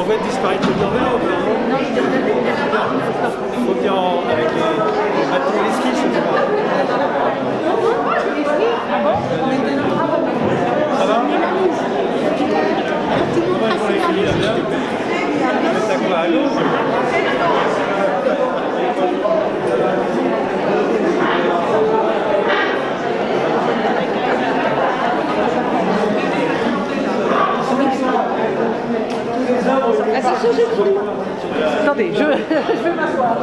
voit disparaître le Nord-Vert ou pas? Non, je devrais le faire. Il faut venir avec les bâtons et les skis, je sais pas. Ah bon? Ça va? Comment ils font les filles là-bas? Mettre à quoi? À l'eau? Attendez, je vais m'asseoir.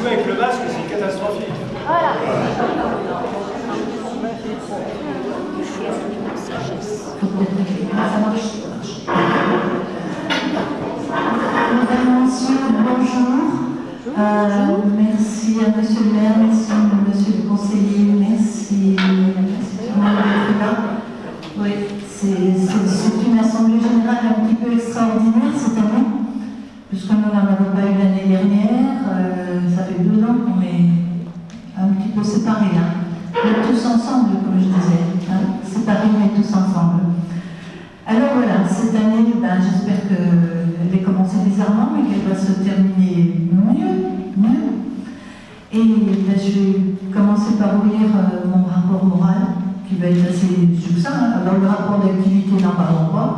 Avec le masque, c'est catastrophique. Voilà. Madame, Monsieur, bonjour. Merci à Monsieur le maire, merci Monsieur le conseiller, merci à tout le monde d'être là. Oui, c'est une assemblée générale un petit peu extraordinaire cette année, puisque nous n'en avons pas eu l'année dernière. Ça fait 2 ans qu'on est un petit peu séparés, hein. Mais tous ensemble, comme je disais, hein. Séparés mais tous ensemble. Alors voilà, cette année, j'espère qu'elle va commencer bizarrement, mais qu'elle va se terminer mieux. Et je vais commencer par vous lire mon rapport moral, qui va être assez succinct. Hein. Alors le rapport d'activité, n'en parlons pas.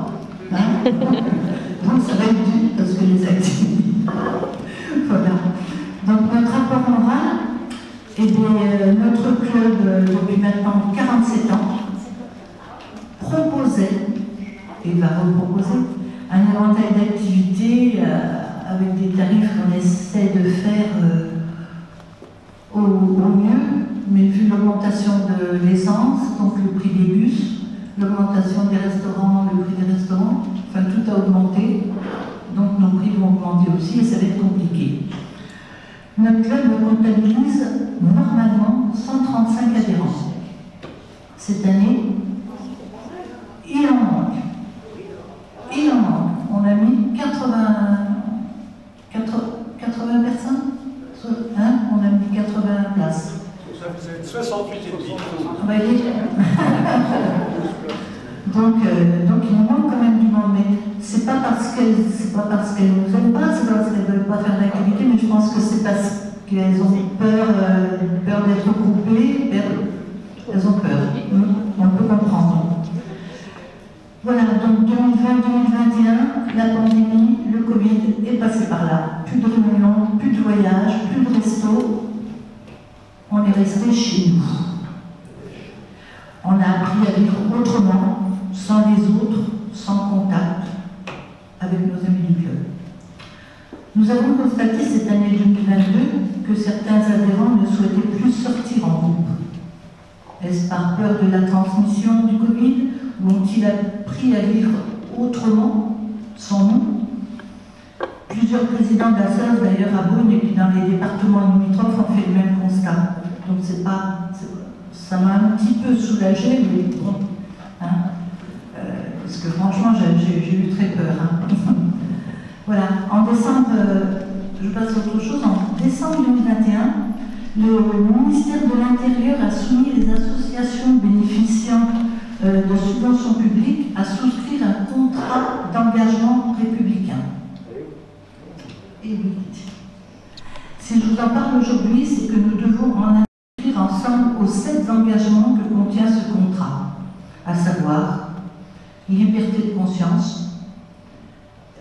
Hein. Donc ça va être dur, parce que les activités... Voilà. Donc notre rapport moral, eh bien, notre club, depuis maintenant 47 ans, proposait, et va reproposer, un éventail d'activités avec des tarifs qu'on essaie de faire au mieux, mais vu l'augmentation de l'essence, donc le prix des bus, l'augmentation des restaurants, le prix des restaurants, enfin tout a augmenté, donc nos prix vont augmenter aussi et ça va être compliqué. Notre club comptabilise normalement 135 adhérents. Cette année, il en manque. On a mis 80 personnes, hein, on a mis 80 places. Ça vous êtes 68 et demi. Donc il nous manque quand même du monde, mais c'est pas parce qu'elles nous aiment pas, c'est parce qu'elles ne veulent pas faire d'activité, mais je pense que c'est parce qu'elles ont peur d'être groupées, elles ont peur. On peut comprendre. Voilà, donc 2020-2021, la pandémie, le Covid est passé par là. Plus de réunions, plus de voyages, plus de restos. On est resté chez nous. On a appris à vivre autrement, sans les autres, sans contact avec nos amis du club. Nous avons constaté cette année 2022 que certains adhérents ne souhaitaient plus sortir en groupe. Est-ce par peur de la transmission du Covid ou ont-ils appris à vivre autrement, sans nous? Plusieurs présidents d'ASSOS, d'ailleurs à Beaune et puis dans les départements limitrophes, ont fait le même constat. Donc ça m'a un petit peu soulagée, mais bon, hein, parce que franchement j'ai eu très peur. Hein. Voilà, en décembre, je passe à autre chose, en décembre 2021, le ministère de l'Intérieur a soumis les associations bénéficiant de subventions publiques à souscrire un contrat d'engagement républicain. Et oui. Si je vous en parle aujourd'hui, c'est que nous devons en inscrire ensemble aux 7 engagements que contient ce contrat, à savoir liberté de conscience,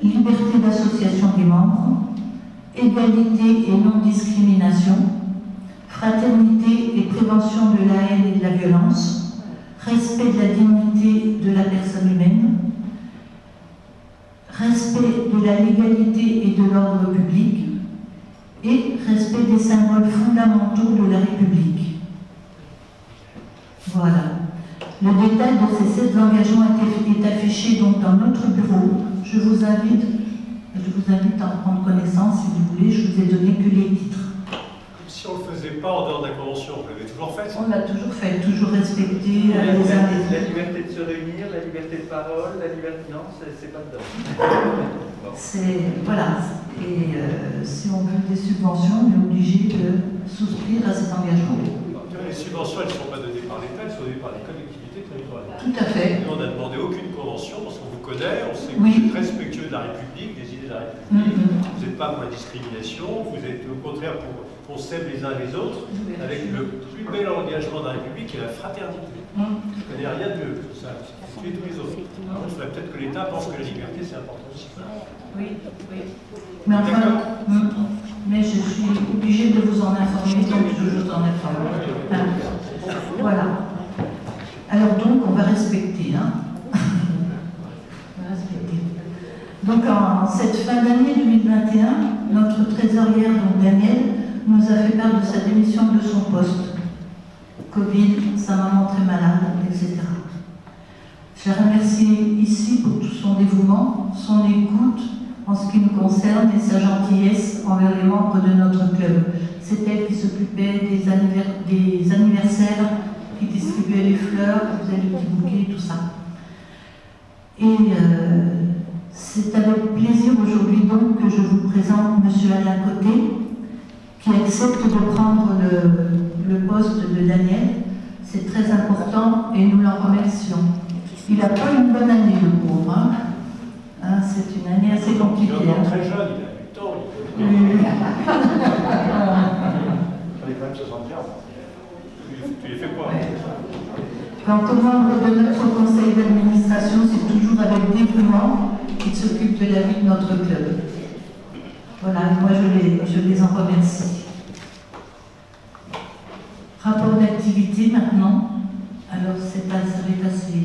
liberté d'association des membres, égalité et non-discrimination, fraternité et prévention de la haine et de la violence, respect de la dignité de la personne humaine, respect de la légalité et de l'ordre public, et respect des symboles fondamentaux de la République. Voilà. Le détail de ces 7 engagements est affiché donc dans notre bureau. Je vous invite à en prendre connaissance si vous voulez. Je vous ai donné que les titres. Si on ne le faisait pas en dehors de la Convention, vous l'avez toujours fait? On l'a toujours fait, toujours respecté. La liberté de se réunir, la liberté de parole, la liberté... Non, c'est pas dedans. Voilà. Et si on veut des subventions, on est obligé de souscrire à cet engagement. Les subventions, elles ne sont pas données par l'État, elles sont données par les collectivités territoriales. Tout à fait. Nous, on n'a demandé aucune convention parce qu'on vous connaît, on sait que Oui. vous êtes respectueux de la République, des idées de la République. Vous n'êtes pas pour la discrimination, vous êtes au contraire pour qu'on s'aime les uns les autres, avec le plus bel engagement de la République qui est la fraternité. Je ne connais rien de mieux que ça, c'est tous les autres. Alors, il faudrait peut-être que l'État pense que la liberté, c'est important aussi. Oui, oui. Mais enfin, mais je suis obligée de vous en informer, donc je vous en informe. Voilà. Alors donc, on va respecter. On va respecter. Donc, en cette fin d'année 2021, notre trésorière, donc Daniel, nous a fait part de sa démission de son poste. Covid, sa maman très malade, etc. Je la remercie ici pour tout son dévouement, son écoute en ce qui nous concerne et sa gentillesse envers les membres de notre club. C'est elle qui s'occupait des anniversaires, qui distribuait les fleurs, qui faisait les petits bouquets, tout ça. Et c'est avec plaisir aujourd'hui donc que je vous présente M. Alain Côté, qui accepte de prendre le poste de Daniel. C'est très important et nous l'en remercions. Il n'a pas une bonne année, le pauvre. C'est une année assez compliquée. Il est encore très jeune, il a du temps. Il est quand même 60 ans. Tu les fais quoi? Quant aux membres de notre conseil d'administration, c'est toujours avec dévouement qu'ils s'occupent de la vie de notre club. Voilà, moi je les en remercie. Rapport d'activité maintenant. Alors ça va être assez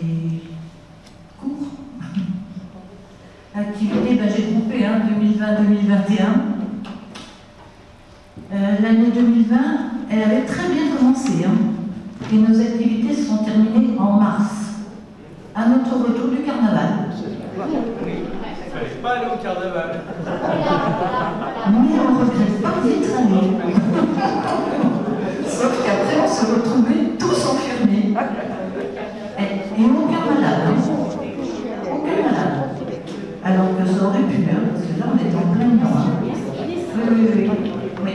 court. Activité, j'ai groupé 2020-2021. L'année 2020, elle avait très bien commencé. Et nos activités se sont terminées en mars, à notre retour du carnaval. Il ne fallait pas aller au carnaval. Mais on ne regrette pas d'y être allé. Sauf qu'après, on se retrouvait tous enfermés. Et aucun malade. Aucun malade. Alors que ça aurait pu, parce que là, on est en plein dedans. Oui.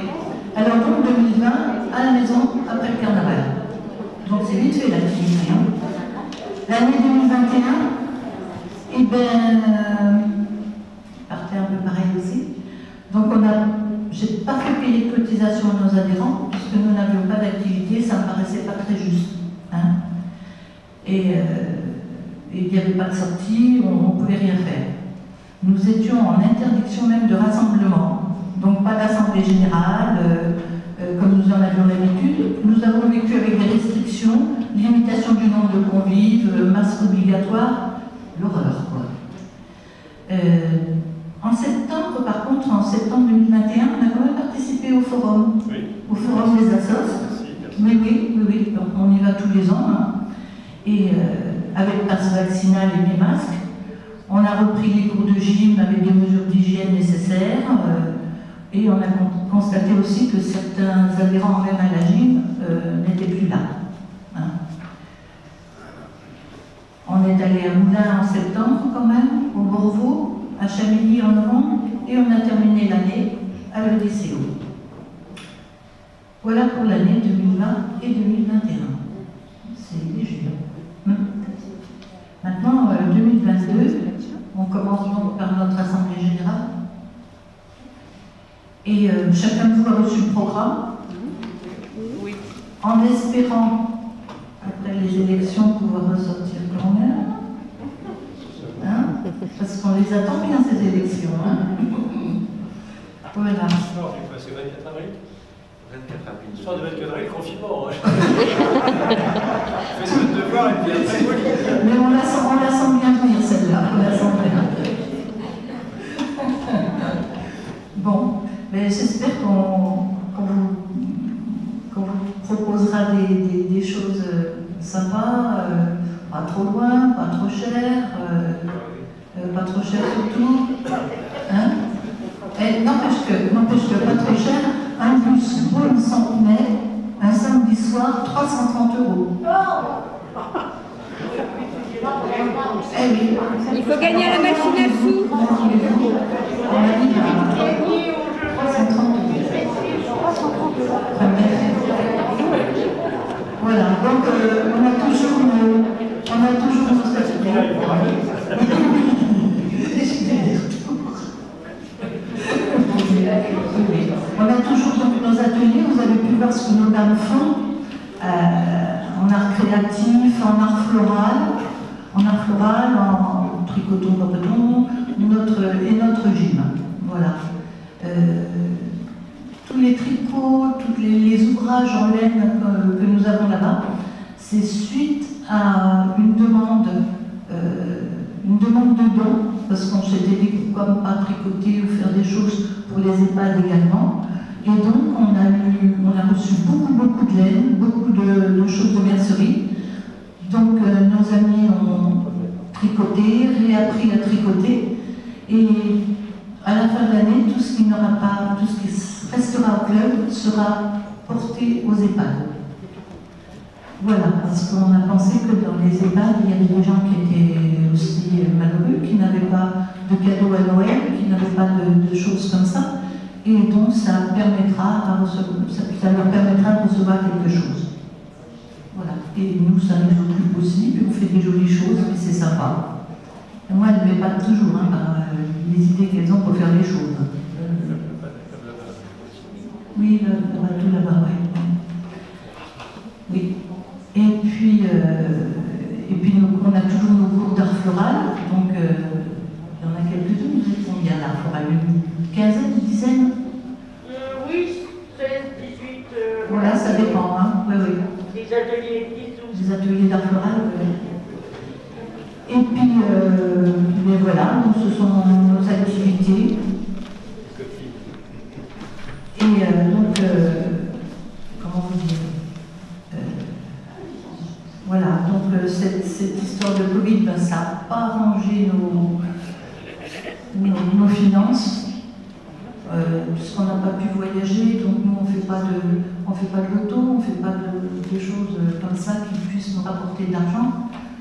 Alors donc, 2020, à la maison, après le carnaval. Donc c'est vite fait l'activité. L'année 2021, partait un peu pareil aussi. Donc j'ai pas fait payer de cotisation à nos adhérents, puisque nous n'avions pas d'activité, ça me paraissait pas très juste. Et il n'y avait pas de sortie, on ne pouvait rien faire. Nous étions en interdiction même de rassemblement, donc pas d'assemblée générale, comme nous en avions l'habitude. Nous avons vécu avec des restrictions, limitation du nombre de convives, masque obligatoire, l'horreur, quoi. En septembre, par contre, en septembre 2021, on a quand même participé au forum, au forum des assos. Oui, donc on y va tous les ans. Et avec passe vaccinal et les masques, on a repris les cours de gym avec des mesures d'hygiène nécessaires. Et on a constaté aussi que certains adhérents, même à la gym, n'étaient plus là. On est allé à Moulins en septembre quand même, au Borvo, à Chamilly en novembre, et on a terminé l'année à l'EDCO. Voilà pour l'année 2020 et 2021. C'est léger. Maintenant, 2022, on commence donc par notre Assemblée Générale. Et chacun de vous a reçu le programme. Oui. En espérant, après les élections, pouvoir ressortir quand même. Parce qu'on les attend bien, ces élections. Hein. Voilà. C'est 24 avril 24 avril. Le soir du 24 avril, confinement. Hein. Fais ce devoir et puis après, poli. Mais on la sent bien venir, celle-là. On la sent bien. Bon, mais j'espère qu'on vous proposera des choses sympas, pas trop loin, pas trop cher surtout. Hein? N'empêche que pas trop cher, un bus pour une centenaire, un samedi soir, 330 €. Eh oui. Il faut gagner à la machine à sous. On a dit 330 €. Voilà, donc on a toujours nos statuts. On a toujours donc nos ateliers, vous avez pu voir ce que nos dames font en art créatif, en art floral, en tricoton, papeton, et notre gym. Voilà. Tous les tricots, tous les ouvrages en laine que nous avons là-bas, c'est suite à une demande de don, parce qu'on s'était dit pourquoi pas tricoter ou faire des choses pour les EHPAD également. Et donc on a reçu beaucoup de laine, beaucoup de choses de mercerie. Donc nos amis ont tricoté, réappris à tricoter, et à la fin de l'année, tout ce qui restera au club sera porté aux EHPAD. Voilà, parce qu'on a pensé que dans les EHPAD, il y avait des gens qui étaient aussi malheureux, qui n'avaient pas de cadeaux à Noël, qui n'avaient pas de choses comme ça, et donc ça leur permettra de recevoir quelque chose. Voilà, et nous, ça nous occupe aussi, puis on fait des jolies choses, mais c'est sympa. Et moi, elles ne m'épate toujours par les idées qu'elles ont pour faire les choses. Oui, le bateau là-bas, oui. Oui. Et puis on a toujours nos cours d'art floral, donc il y en a quelques-unes, vous êtes combien d'art floral? Une quinzaine, une dizaine? Oui, 16, 18. Voilà, ça dépend, hein. Oui. Des ateliers 10, 12. Des ateliers d'art floral, oui. Et puis, voilà, donc ce sont nos activités. Et comment vous dire? Voilà, donc cette histoire de Covid, ça n'a pas arrangé nos finances, puisqu'on n'a pas pu voyager, donc nous on ne fait pas de loto, on ne fait pas de choses comme ça qui puissent nous rapporter de l'argent.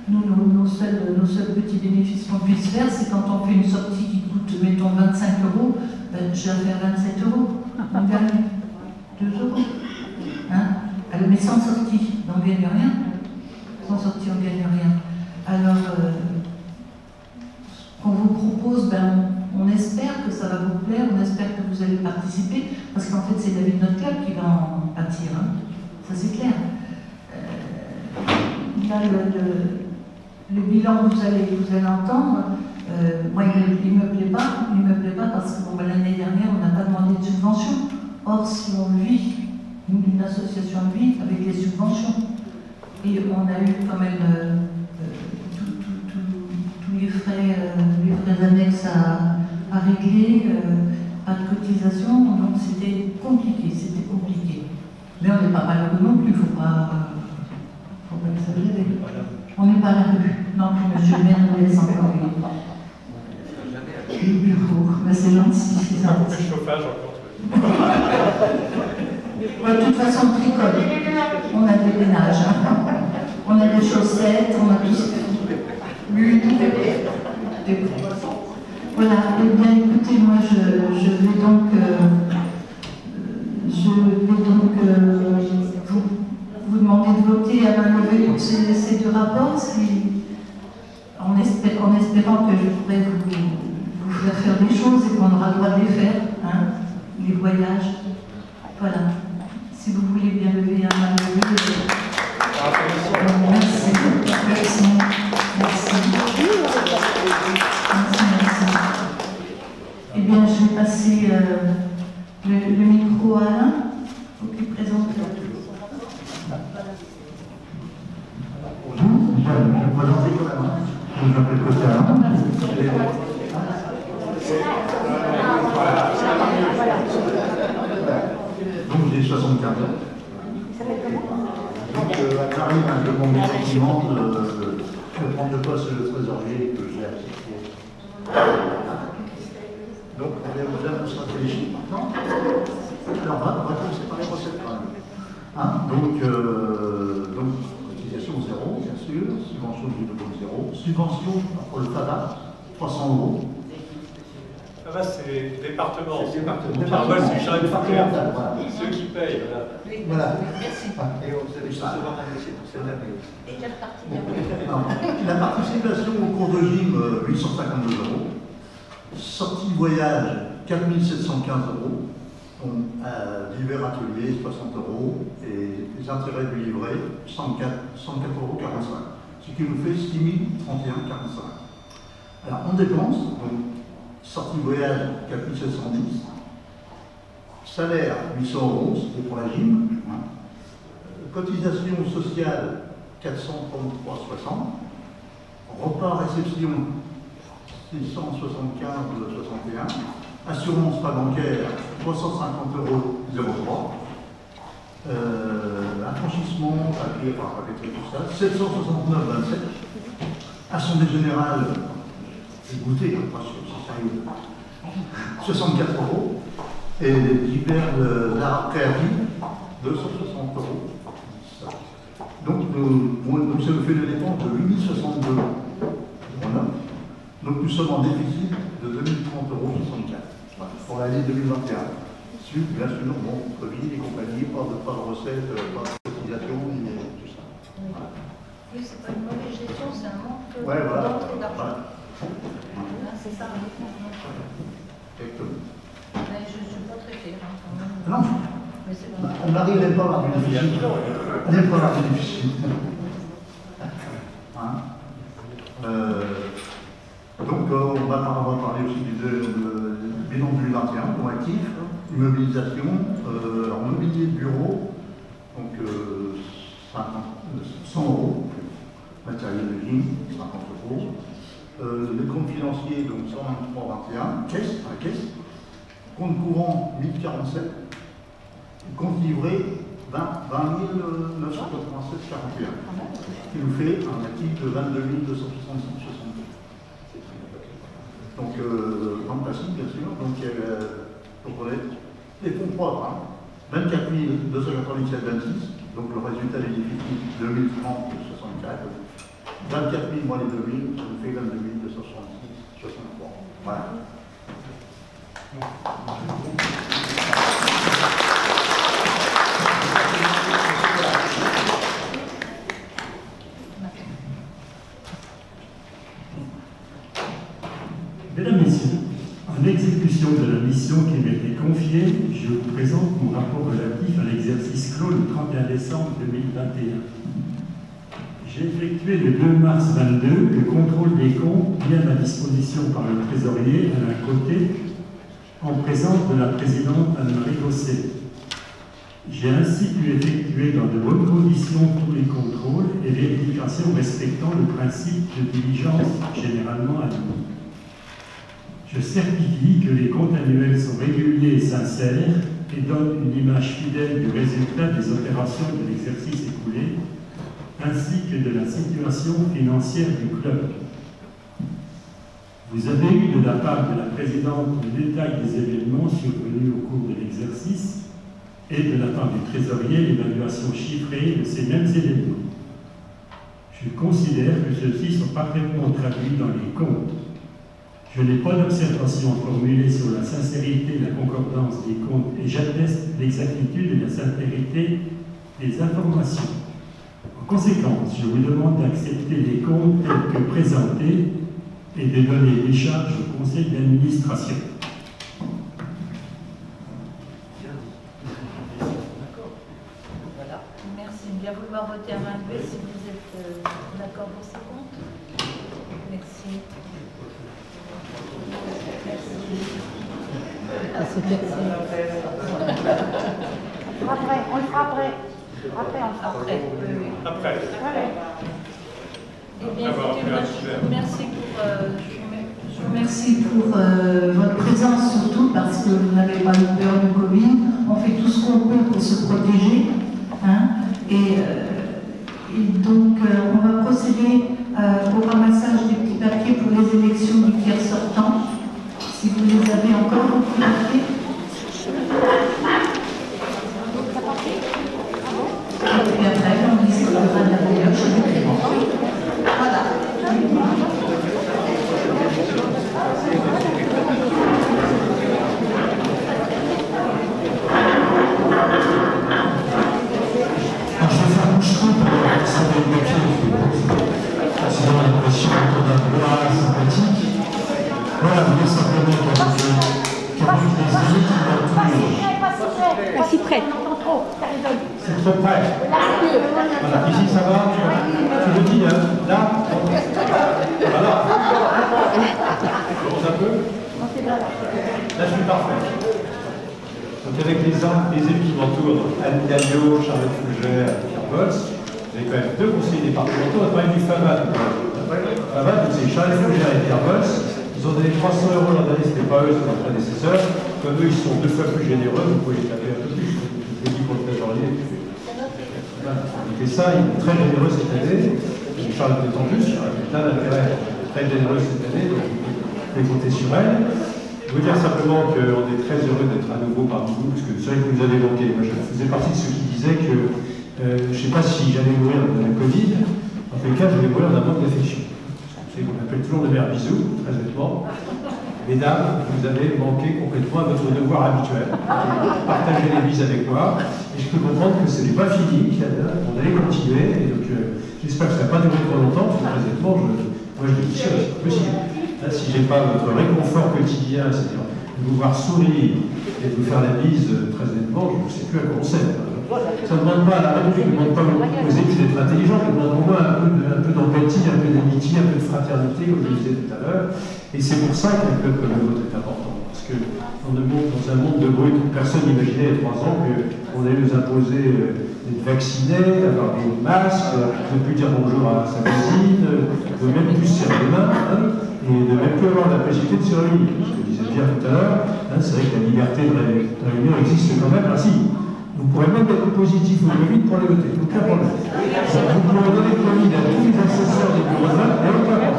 Nous, nos seuls petits bénéfices qu'on puisse faire, c'est quand on fait une sortie qui coûte, mettons, 25 €, je vais faire 27 €, on gagne 2 €. Hein? Alors, mais sans sortie, on ne gagne rien. Sans sortie, on ne gagne rien. Alors, ce qu'on vous propose, on espère que ça va vous plaire, on espère que vous allez participer, parce qu'en fait, c'est la vie de notre club qui va en pâtir. Hein. Ça, c'est clair. Là, le bilan que vous allez entendre, moi, il ne me plaît pas parce que l'année dernière, on n'a pas demandé de subvention. Or, si on vit, une association vit avec les subventions, et on a eu quand même tous les frais annexes à régler, pas de cotisation, donc c'était compliqué. Mais on n'est pas malheureux non plus, il ne faut pas exagérer. On n'est pas à la rue. Non, monsieur le maire nous laisse encore le bureau. C'est gentil. C'est gentil. Le chauffage encore. De toute façon, on tricole. On a des ménages. Hein. On a des chaussettes, on a tout ce qu'il faut. Voilà. Eh bien, écoutez, moi, je vais donc vous demander de voter à main levée pour ces deux rapports, en espérant que je pourrai vous faire des choses et qu'on aura le droit de les faire, hein, les voyages. Voilà. Si vous voulez bien lever à main levée. Merci. je m'appelle Costa. Donc j'ai 75 ans. Donc j'arrive à demander effectivement de prendre le poste de trésorier que j'ai accepté. Donc on vient vous annoncer les chiffres maintenant. Alors on va commencer par les recettes quand même. Hein, donc, cotisation zéro, bien sûr, subvention du niveau zéro, subvention pour le FADA, 300 €. FADA, c'est département. C'est département. Département, c'est chargé de départemental, voilà. Ceux qui payent, voilà. Voilà. Merci. Et vous allez recevoir un dossier pour cette année. Et quelle partie Non. La participation au cours de gym, 852 €. Sortie voyage, 4715 €. Divers ateliers, 60 €, et les intérêts du livret, 104,45 €, ce qui nous fait 6 031,45 €. Alors, on dépense, donc, sortie voyage, 4710 €, salaire, 800 €, c'était pour la gym, hein. Cotisation sociale, 433,60 €, repas réception, 675,61 €, assurance pas bancaire, 350,03 €. Affranchissement, papier, tout ça, 769,27 €. Assemblée générale, j'ai goûté, pas sûr, c'est sérieux, 64 €. Et divers arts créatifs, 260 €. Donc, ça nous fait des dépenses de 8062 €. Voilà. Donc, nous sommes en déficit de 2030,64 € pour l'année 2021. Bien sûr, bon, Covid et compagnie, pas de recettes, pas de cotisation, tout ça. Voilà. Oui, c'est pas une mauvaise gestion, c'est un manque Voilà. d'entrée d'argent. Voilà. C'est ça. Exactement. Mais je ne suis pas très fière, hein, quand même. Non. Mais c'est bon. On n'arrive même pas à avoir du déficit. On n'aime pas avoir du déficit. Hein? Donc, on va parler aussi du bilan 2021, pour actif, immobilisation, en mobilier de bureau, donc 100 €, matériel de gym, 50 €, les comptes financiers, donc 123,21, caisse, à la caisse, compte courant 1047, compte livré 20 987,41, qui nous fait un actif de 22 266,62. Donc, grande classique, bien sûr. Donc, on a les fonds propres, hein, 24 297,26. Donc, le résultat des déficits, 2030,64. 24 000 moins les 2000, ça nous fait 22 266,63. Voilà. Mesdames, Messieurs, en exécution de la mission qui m'a été confiée, je vous présente mon rapport relatif à l'exercice clos le 31 décembre 2021. J'ai effectué le 2 mars 2022 le contrôle des comptes mis à ma disposition par le trésorier Alain Côté, en présence de la présidente Anne-Marie Gosset. J'ai ainsi pu effectuer dans de bonnes conditions tous les contrôles et vérifications respectant le principe de diligence généralement admis. Je certifie que les comptes annuels sont réguliers et sincères et donnent une image fidèle du résultat des opérations de l'exercice écoulé, ainsi que de la situation financière du club. Vous avez eu de la part de la présidente le détail des événements survenus au cours de l'exercice et de la part du trésorier l'évaluation chiffrée de ces mêmes événements. Je considère que ceux-ci sont parfaitement traduits dans les comptes. Je n'ai pas d'observation formulée sur la sincérité et la concordance des comptes et j'atteste l'exactitude et la sincérité des informations. En conséquence, je vous demande d'accepter les comptes tels que présentés et de donner des charges au conseil d'administration. Voilà. Merci. Bien vouloir voter à main levée si vous êtes d'accord pour ces comptes. Merci. Après, on le fera après. Après, on le fera après. Oui, oui. Après. Ouais. Eh bien, écoutez, moi, je vous remercie pour votre présence, surtout parce que vous n'avez pas eu peur du Covid. On fait tout ce qu'on peut pour se protéger. Hein, et donc, on va procéder au ramassage des petits papiers pour les élections du tiers sortant. Si vous les avez encore, vos petits papiers. Et après, on discutera d'ailleurs chez les clients. Voilà. Je vais faire bouche trou pour ça des papiers. Sinon, on a l'impression qu'on a un peu sympathique. Voilà, vous voulez simplement qu'avec les élus qui vont tous. Pas si près. C'est trop près. Voilà, ici ça va. Tu le dis, hein. Là. Voilà. Un peu. Là, je suis parfait. Donc avec les élus qui m'entourent, Anne Galliot, Charlotte Fougère, Pierre Bolz, vous avez quand même deux conseillers départementaux, on a parlé du FAVAD. FAVAD, donc c'est Charlotte Fougère et Pierre Bolz. Ils ont donné 300 € l'an dernier, c'était pas eux, c'est leurs prédécesseurs. Comme eux, ils sont 2 fois plus généreux, vous pouvez les taper un peu plus. Je le dis pour le trésorier. Et ça, il est très généreux cette année. Charles est en plus, il a plein d'intérêt, très généreux cette année, donc vous pouvez compter sur elle. Je veux dire simplement qu'on est très heureux d'être à nouveau parmi vous, parce que c'est vrai que vous nous avez manqué. Moi, je faisais partie de ceux qui disaient que je ne sais pas si j'allais mourir de la Covid, en tout cas, je vais mourir d'un manque d'affection. On m'appelle toujours le maire Bisou, très honnêtement. Mesdames, vous avez manqué complètement à votre devoir habituel. Partagez les bises avec moi. Et je peux comprendre que ce n'est pas fini, qu'on allait continuer. Et donc, j'espère que ça ne va pas durer trop longtemps, parce que très honnêtement, moi je dis sûr, c'est pas possible. Là, si je n'ai pas votre réconfort quotidien, c'est-à-dire de vous voir sourire et de vous faire la bise, très honnêtement, je ne sais plus à quoi on sert. Ça ne demande pas à la République, ne demande pas aux élus d'être intelligents, ça demande au moins un peu d'empathie, un peu d'amitié, un peu de fraternité, comme je le disais tout à l'heure. Et c'est pour ça qu'un club comme le vôtre est important. Parce que dans un monde de brut, personne n'imaginait il y a 3 ans qu'on allait nous imposer d'être vaccinés, d'avoir des masques, de ne plus dire bonjour à sa voisine, de même plus serrer les mains, hein, et de même plus avoir la possibilité de se réunir. Je le disais bien tout à l'heure, hein, c'est vrai que la liberté de réunion existe quand même ainsi. Vous pourrez même être positif au Covid pour les voter, aucun problème. Vous pourrez donner le Covid à tous les assesseurs des bureaux de vote, et aucun problème.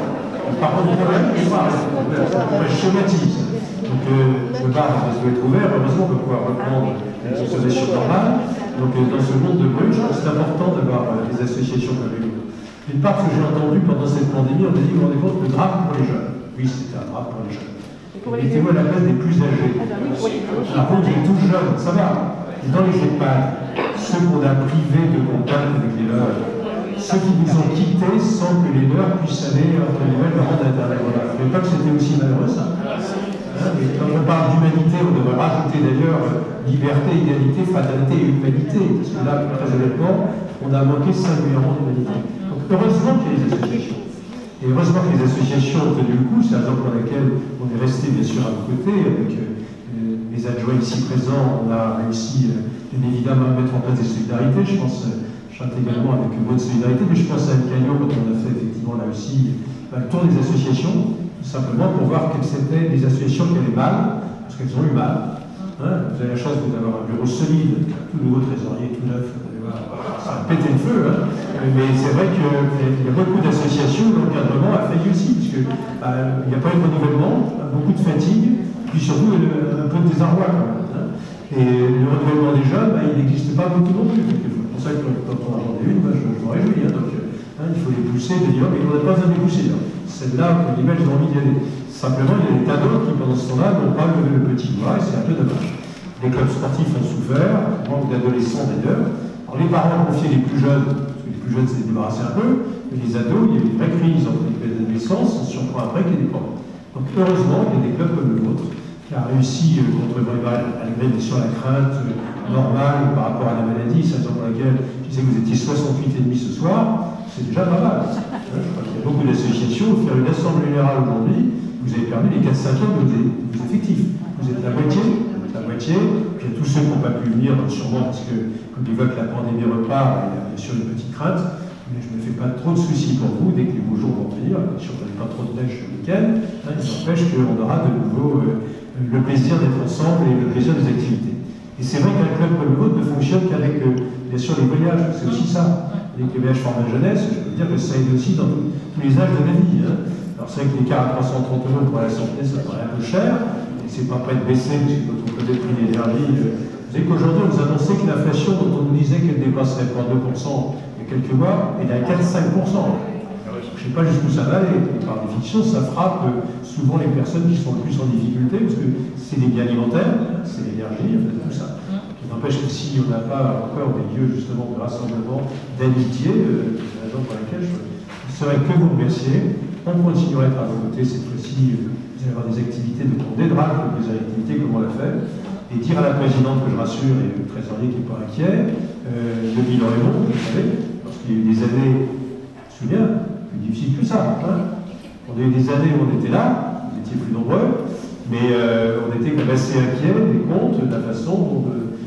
Par contre, le problème, c'est pas ça schématise. Donc, le bar va être ouvert, heureusement, on va pouvoir reprendre les consommations normales. Donc, dans ce monde de Bruges, c'est important d'avoir des associations comme les nôtres. D'une part, ce que j'ai entendu pendant cette pandémie, on a dit, vous vous rendez compte, le drame pour les jeunes. Oui, c'était un drame pour les jeunes. Mettez-vous à la place des plus âgés. Par contre, les tout jeunes, ça va. Et dans les EHPAD, ceux qu'on a privés de contact avec les leurs, ceux qui nous ont quittés sans que les leurs puissent aller entre les leur rendre internet. Voilà. Je ne savais pas que c'était aussi malheureux, ça. Hein, mais quand on parle d'humanité, on devrait rajouter d'ailleurs liberté, égalité, fraternité et humanité. Parce que là, très honnêtement, on a manqué singulièrement d'humanité. Donc heureusement qu'il y a les associations. Et heureusement que les associations ont tenu le coup, c'est la raison pour laquelle on est resté bien sûr à vos côtés, avec les adjoints ici présents, on a réussi bien évidemment à mettre en place des solidarités, je pense, chante également avec une bonne solidarité, mais je pense à Anne Galliot quand on a fait effectivement là aussi le tour des associations, simplement pour voir quelles étaient les associations qui allaient mal, parce qu'elles ont eu mal. Hein, vous avez la chance d'avoir un bureau solide, tout nouveau trésorier, tout neuf, ça a pété le feu, hein. Mais c'est vrai qu'il y a beaucoup d'associations où l'encadrement a failli aussi, parce qu'il n'y a pas eu de renouvellement, beaucoup de fatigue, puis surtout un peu de désarroi quand même. Hein. Et le renouvellement des jeunes, il n'existe pas beaucoup non plus. C'est pour ça que quand on en a une, je m'en réjouis. Hein, donc, il faut les pousser, les dire, mais on n'a pas besoin de les pousser. Celle-là, pour l'image, j'ai envie d'y aller. Simplement, il y a des tas d'autres qui, pendant ce temps-là, n'ont pas levé le petit doigt, et c'est un peu dommage. Les clubs sportifs ont souffert, manque d'adolescents d'ailleurs. Alors les parents ont confié les plus jeunes, parce que les plus jeunes s'étaient débarrassés un peu, mais les ados, il y a eu une vraie crise entre les adolescents, on se surprend après qu'il y ait des problèmes. Donc heureusement, il y a des clubs comme le vôtre, qui a réussi contre malgré bien sûr la crainte normale par rapport à la maladie, c'est la raison pour laquelle je disais que vous étiez 68,5 ce soir, c'est déjà pas mal. Je crois qu'il y a beaucoup d'associations, faire une assemblée générale aujourd'hui, vous avez permis les 4/5 de vos effectifs. Vous êtes la moitié, puis il y a tous ceux qui n'ont pas pu venir, sûrement parce que, comme ils voient que la pandémie repart, il y a bien sûr une petite crainte. mais je ne me fais pas trop de soucis pour vous dès que les beaux jours vont venir, bien sûr qu'il n'y a pas trop de neige le week-end, il n'empêche qu'on aura de nouveau le plaisir d'être ensemble et le plaisir des activités. Et c'est vrai qu'un club comme le vôtre ne fonctionne qu'avec, bien sûr, les voyages, c'est aussi ça. Avec les voyages format jeunesse, je peux dire que ça aide aussi dans tous les âges de la vie. Alors c'est vrai que l'écart à 330 € pour la santé, ça paraît un peu cher, et c'est pas prêt de baisser, puisque quand on connaît le prix de l'énergie, vous savez qu'aujourd'hui, on nous annonçait que l'inflation, dont on nous disait qu'elle dépasserait pas 2% il y a quelques mois, elle est à 4-5%. Je ne sais pas jusqu'où ça va aller. Et par définition, ça frappe souvent les personnes qui sont le plus en difficulté, parce que c'est les biens alimentaires, c'est l'énergie, en fait, tout ça. Il n'empêche que si on n'a pas encore des lieux justement de rassemblement, d'amitié, c'est la raison pour laquelle je ne saurais que vous remercier. On continuera à être à vos côtés cette fois-ci. Vous allez avoir des activités de tour des draps, des activités comme on l'a fait. Et dire à la présidente que je rassure et le trésorier qui n'est pas inquiet, le bilan est bon, vous savez, parce qu'il y a eu des années, je me souviens, plus difficiles que ça. On a eu des années où on était là, vous étiez plus nombreux, mais on était quand même assez inquiets des comptes, de la façon dont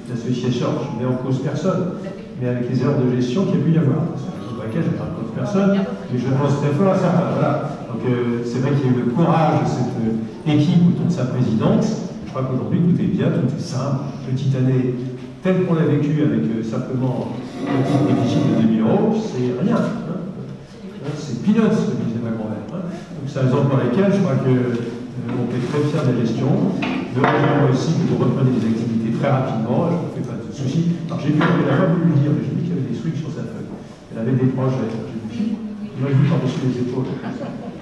l'association, je ne mets en cause personne, mais avec les erreurs de gestion qu'il y a pu y avoir. Sur laquelle je ne parle pas de personne, mais je pense très fort à certains. Voilà. Donc c'est vrai qu'il y a eu le courage de cette équipe autour de sa présidente. Je crois qu'aujourd'hui, tout est bien, tout est simple. Petite année telle qu'on l'a vécue avec simplement un petit déficit de 2 000 €, c'est rien. C'est peanuts, comme disait ma grand-mère. Donc c'est la raison pour laquelle je crois qu'on est très fiers de la gestion. De rejoindre aussi que vous reprenez des activités très rapidement, je ne me fais pas de soucis. Alors j'ai vu, elle n'a pas voulu le dire, mais j'ai vu qu'il y avait des trucs sur sa feuille. Elle avait des projets. Moi, je vu par-dessus les épaules.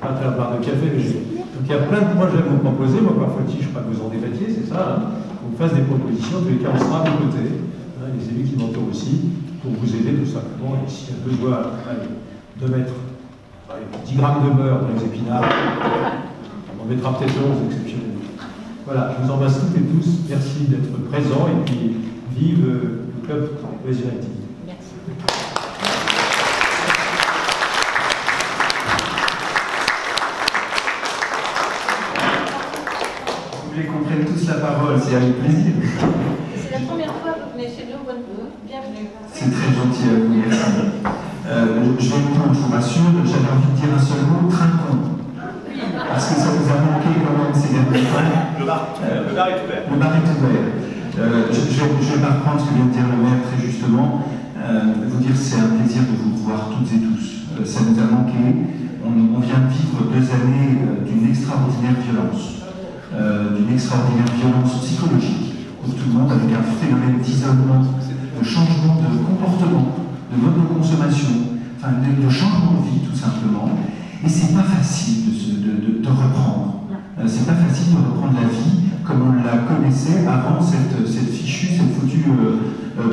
Pas faire un bar de café, mais j'ai. Donc il y a plein de projets à vous proposer. Moi, parfois, je crois que vous en débattiez, c'est ça. On fasse des propositions. En tous les cas, on sera à vos côtés. Les élus qui m'entourent aussi, pour vous aider tout simplement. Et s'il y a besoin de mettre 10 grammes de beurre dans les épinards, on en mettra peut-être 11 exceptionnellement. Voilà, je vous embrasse toutes et tous. Merci d'être présents et puis vive le club Cohésion Active. Merci. Vous voulez qu'on prenne tous la parole, c'est avec plaisir. C'est la première fois que vous venez chez nous, bienvenue. C'est très gentil à vous, merci. Je vais vous rassure, j'avais envie de dire un seul mot, trinquons. Parce que ça vous a manqué quand même ces derniers temps. Le bar est ouvert. Le bar est ouvert. Je vais pas reprendre ce que vient de dire le maire très justement. Vous dire que c'est un plaisir de vous voir toutes et tous. Ça nous a manqué. On vient de vivre 2 années d'une extraordinaire violence. Psychologique pour tout le monde, avec un phénomène d'isolement, de changement de comportement, de mode de consommation, enfin de changement de vie tout simplement. Et c'est pas facile de reprendre. C'est pas facile de reprendre la vie comme on la connaissait avant cette foutue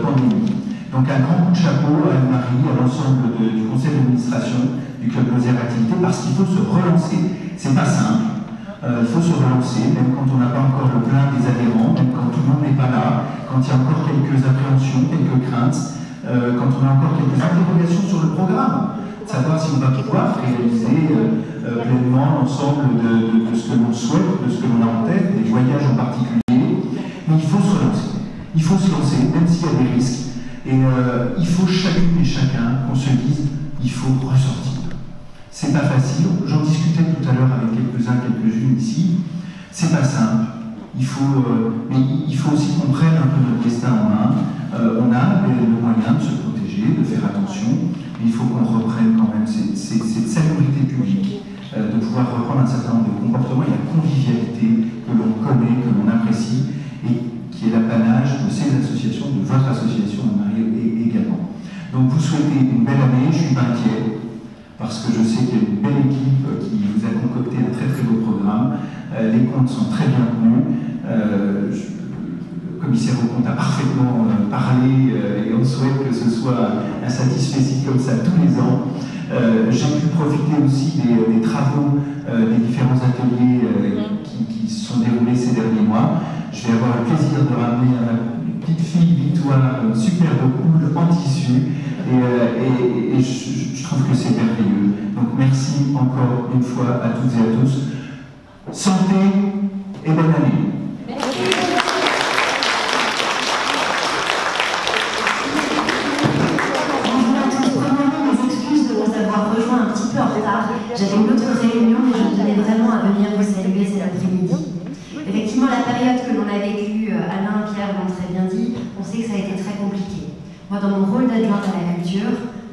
pandémie. Donc un grand coup de chapeau à Anne-Marie, à l'ensemble du conseil d'administration du Club Lozère Activité, parce qu'il faut se relancer. C'est pas simple. Il faut se relancer, même quand on n'a pas encore le plein des adhérents, même quand tout le monde n'est pas là, quand il y a encore quelques appréhensions, quelques craintes, quand on a encore quelques interrogations sur le programme. Savoir si on va pouvoir réaliser pleinement l'ensemble de ce que l'on souhaite, de ce que l'on a en tête, des voyages en particulier. Mais il faut se relancer. Il faut se lancer, même s'il y a des risques. Et il faut chacune et chacun qu'on se dise, il faut ressortir. C'est pas facile. J'en discutais tout à l'heure avec quelques-uns, quelques-unes ici. C'est pas simple. Mais il faut aussi qu'on prenne un peu notre destin en main. On a le moyen de se protéger, de faire attention. Mais il faut qu'on reprenne quand même cette salubrité publique, de pouvoir reprendre un certain nombre de comportements et la convivialité que l'on connaît, que l'on apprécie, et qui est l'apanage de ces associations, de votre association, Marie également. Donc vous souhaitez une belle année, je ne suis pas inquiet, parce que je sais qu'il y a une belle équipe qui vous a concocté un très très beau programme. Les comptes sont très bien tenus. Le commissaire aux comptes a parfaitement parlé et on souhaite que ce soit un satisfecit comme ça tous les ans. J'ai pu profiter aussi des travaux des différents ateliers qui se sont déroulés ces derniers mois. Je vais avoir le plaisir de ramener une petite fille Victoire, superbe cool, en tissu, et je trouve que c'est merveilleux. Donc merci encore une fois à toutes et à tous. Santé et bonne année. Excuses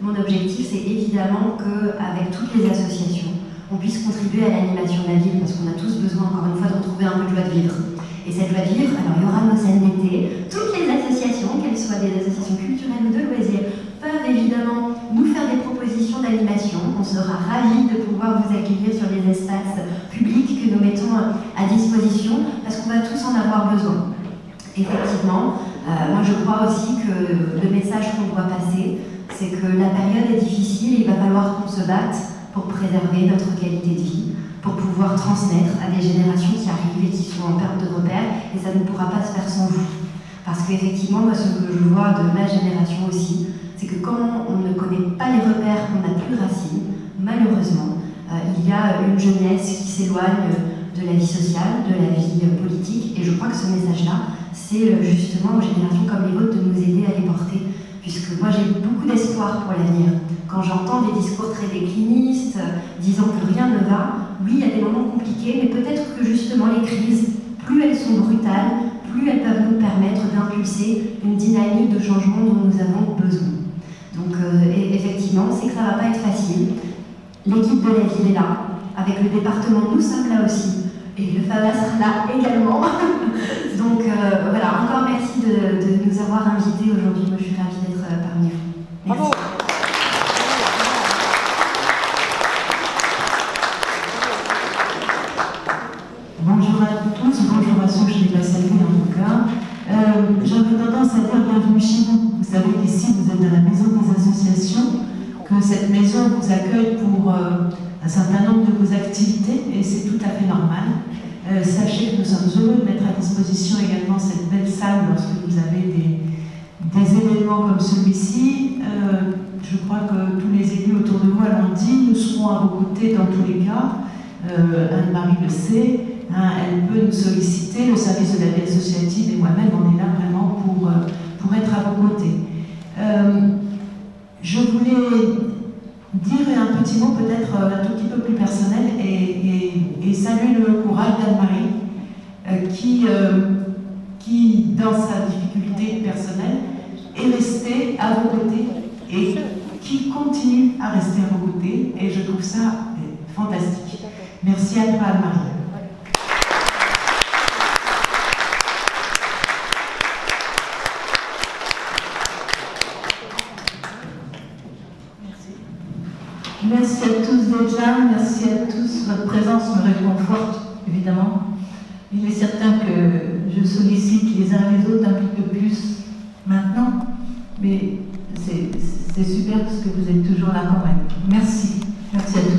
mon objectif, c'est évidemment qu'avec toutes les associations, on puisse contribuer à l'animation de la ville, parce qu'on a tous besoin, encore une fois, de retrouver un peu de joie de vivre. Et cette joie de vivre, alors il y aura nos scènes d'été, toutes les associations, qu'elles soient des associations culturelles ou de loisirs, peuvent évidemment nous faire des propositions d'animation. On sera ravis de pouvoir vous accueillir sur les espaces publics que nous mettons à disposition, parce qu'on va tous en avoir besoin. Effectivement, moi je crois aussi que le message qu'on doit passer, c'est que la période est difficile et il va falloir qu'on se batte pour préserver notre qualité de vie, pour pouvoir transmettre à des générations qui arrivent et qui sont en perte de repères, et ça ne pourra pas se faire sans vous. Parce qu'effectivement, moi ce que je vois de ma génération aussi, c'est que quand on ne connaît pas les repères, qu'on n'a plus racines, malheureusement, il y a une jeunesse qui s'éloigne de la vie sociale, de la vie politique, et je crois que ce message-là, c'est justement aux générations comme les vôtres de nous aider à les porter, puisque moi j'ai beaucoup d'espoir pour l'avenir. Quand j'entends des discours très déclinistes, disant que rien ne va, oui, il y a des moments compliqués, mais peut-être que justement les crises, plus elles sont brutales, plus elles peuvent nous permettre d'impulser une dynamique de changement dont nous avons besoin. Donc effectivement, c'est que ça ne va pas être facile. L'équipe de la ville est là, avec le département, nous sommes là aussi, et le FAVA sera là également. Donc voilà, encore merci de nous avoir invités aujourd'hui. Moi, je suis ravie d'être parmi vous. Merci. Bravo. Bonjour à tous, bonjour à ceux que je n'ai pas salués en tout cas. J'avais tendance à dire bienvenue chez vous. Vous savez qu'ici vous êtes dans la maison des associations, que cette maison vous accueille pour un certain nombre de vos activités et c'est tout à fait normal. Sachez que nous sommes heureux de mettre à disposition également cette belle salle lorsque vous avez des événements comme celui-ci. Je crois que tous les élus autour de moi l'ont dit, nous serons à vos côtés dans tous les cas. Anne-Marie le sait, elle peut nous solliciter, le service de la vie associative et moi-même, on est là vraiment pour être à vos côtés. Je voulais dire un petit mot peut-être un tout petit peu plus personnel et saluer le courage d'Anne-Marie qui, dans sa difficulté personnelle, est restée à vos côtés et qui continue à rester à vos côtés et je trouve ça fantastique. Merci à toi, Anne-Marie. Merci à tous d'être là, merci à tous. Votre présence me réconforte, évidemment. Il est certain que je sollicite les uns les autres un petit peu plus maintenant, mais c'est super parce que vous êtes toujours là quand même. Merci. Merci à tous.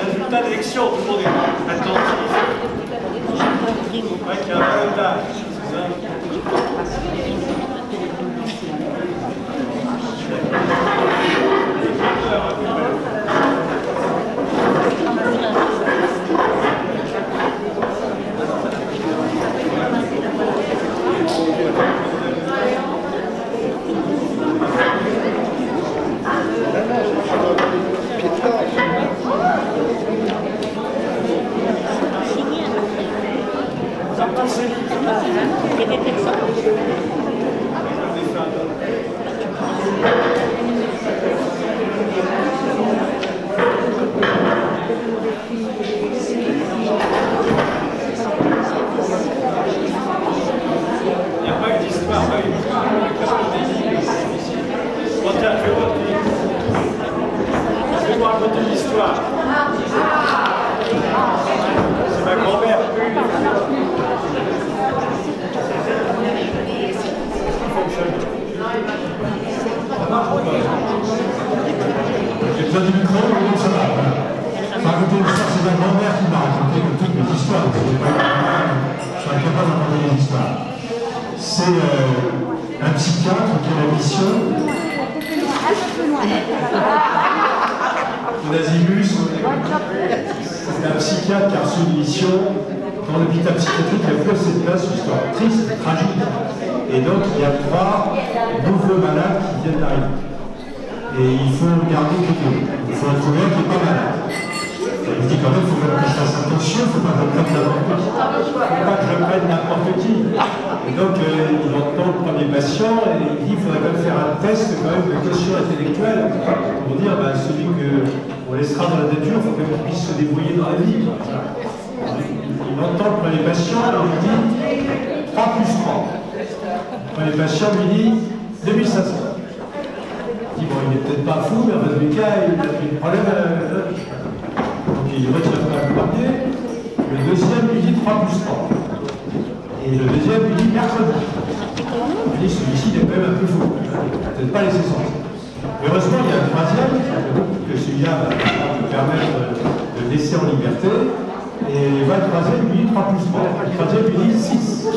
Résultat d'élection, tout le monde est attentif. Ouais, qu'il y a un résultat. C'est ça. J'ai besoin du micro, donc ça va. Enfin, écoutez, ça, c'est ma grand-mère qui m'a raconté toutes mes histoires. Je suis incapable de raconter les histoires. C'est un psychiatre qui a la mission. Nazimus, c'est un psychiatre qui a reçu une mission dans l'hôpital psychiatrique. Il y a plus assez de place, une histoire triste, tragique. Et donc, il y a 3 nouveaux malades qui viennent d'arriver. et il faut garder l'équilibre. Il faut en trouver un qui est pas mal. Je dis quand même, il faut que je fasse attention, il ne faut pas que je prenne n'importe qui. Il ne faut pas que je prenne n'importe qui. Et donc, il entend le premier patient et il dit qu'il faudrait quand même faire un test quand même de question intellectuelle pour dire celui qu'on laissera dans la nature, il faut quand même qu'il puisse se débrouiller dans la vie. Il entend le premier patient et il lui dit 3 plus 3. Le premier patient lui dit 2500. Il dit bon, il n'est peut-être pas fou, mais en fait, il a des problèmes. Donc il retire le premier. Le deuxième lui dit 3 plus 3. Et le deuxième lui dit mercredi. Il dit celui-ci il est quand même un peu fou. Peut-être pas laisser sortir. Heureusement, il y a un troisième, que celui-là va nous permettre de le laisser en liberté. Et le troisième lui dit 3 plus 3. Le troisième lui dit 6.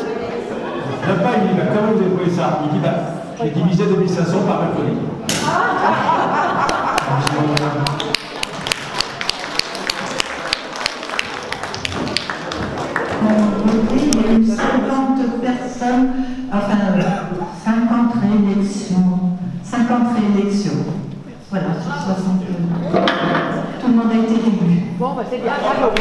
Même pas, il dit comment vous avez trouvé ça? Il dit j'ai divisé 2500 par mercredi. Il y a eu 50 personnes, enfin 50 réélections. 50 réélections. Voilà, sur 60. Tout le monde a été élu. Bon, c'est bien. Bravo.